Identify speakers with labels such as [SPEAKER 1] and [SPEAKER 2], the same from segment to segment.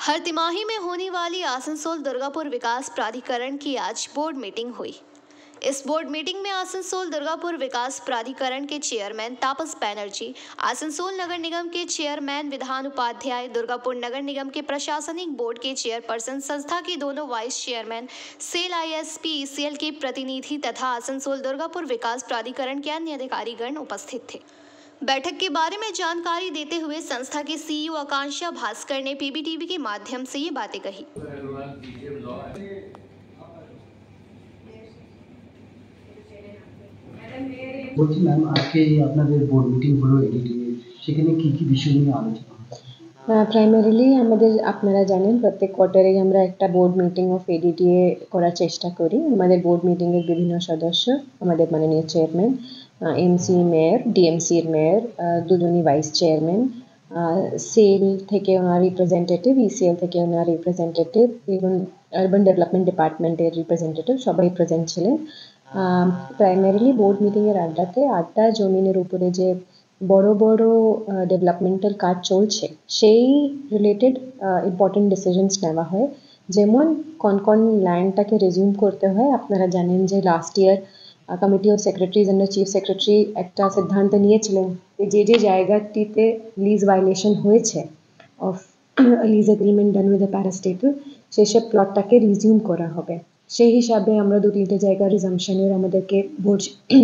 [SPEAKER 1] हर तिमाही में होने वाली आसनसोल दुर्गापुर विकास प्राधिकरण की आज बोर्ड मीटिंग हुई। इस बोर्ड मीटिंग में आसनसोल दुर्गापुर विकास प्राधिकरण के चेयरमैन तापस बैनर्जी, आसनसोल नगर निगम के चेयरमैन विधान उपाध्याय, दुर्गापुर नगर निगम के प्रशासनिक बोर्ड के चेयरपर्सन, संस्था के दोनों vice chairman, SAIL ISP ECL के प्रतिनिधि तथा आसनसोल दुर्गापुर विकास प्राधिकरण के अन्य अधिकारीगण उपस्थित थे। बैठक के बारे में जानकारी देते हुए संस्था के सीईओ आकांक्षा भास्कर ने पीबीटीवी के माध्यम से ये बातें कही।
[SPEAKER 2] বলছি ম্যাম, আজকে আপনাদের বোর্ড মিটিং হলো এডিটিং এর, সেখানে কি কি বিষয় নিয়ে আলোচনা হয়?
[SPEAKER 3] প্রাইমারিলি আমাদের আপনারা জানেন প্রত্যেক কোয়ার্টারেই আমরা একটা বোর্ড মিটিং অফ এডিটিএ করার চেষ্টা করি। আমাদের বোর্ড মিটিংয়ের বিভিন্ন সদস্য, আমাদের মাননীয় চেয়ারম্যান, এমসি মেয়র, ডিএমসির মেয়র, দুজনই ভাইস চেয়ারম্যান, সেল থেকে ওনার রিপ্রেজেন্টেটিভ, ইসিএল থেকে ওনার রিপ্রেজেন্টেটিভ এবং আরবান ডেভেলপমেন্ট ডিপার্টমেন্টের রিপ্রেজেন্টেটিভ সবাই প্রেজেন্ট ছিলেন। প্রাইমারিলি বোর্ড মিটিংয়ের আড্ডা জমিনের উপরে যে বড় বড় ডেভেলপমেন্টাল কাজ চলছে সেই রিলেটেড ইম্পর্টেন্ট ডিসিশনস নেওয়া হয়। যেমন কোন ল্যান্ডটাকে রেজিউম করতে হয়। আপনারা জানেন যে last year committee of secretaries and chief secretary একটা সিদ্ধান্ত নিয়েছিলেন যে যে জায়গাটিতে লিজ ভায়োলেশন হয়েছে of lease agreement done with the parastatal, সেসব প্লটটাকে রিজিউম করা হবে। সেই হিসাবে আমরা 2-3টে জায়গা রিজামশনের আমাদেরকে বোর্ড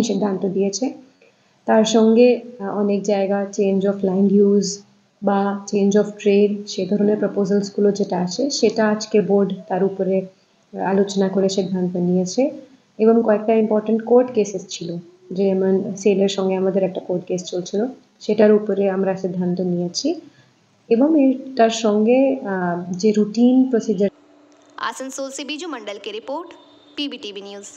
[SPEAKER 3] সিদ্ধান্ত দিয়েছে। তার সঙ্গে অনেক জায়গা চেঞ্জ অফ ল্যান্ড ইউজ বা চেঞ্জ অফ ট্রেড, সে ধরনের প্রপোজালসগুলো যেটা আছে সেটা আজকে বোর্ড তার উপরে আলোচনা করে সিদ্ধান্ত নিয়েছে। এবং কয়েকটা ইম্পর্টেন্ট কোর্ট কেসেস ছিল, যেমন সেলের সঙ্গে আমাদের একটা কোর্ট কেস চলছিল, সেটার উপরে আমরা সিদ্ধান্ত নিয়েছি। এবং এটার সঙ্গে যে রুটিন প্রসিজার।
[SPEAKER 1] आसनसोल से बीजू मंडल की रिपोर्ट, पीबीटीवी न्यूज़।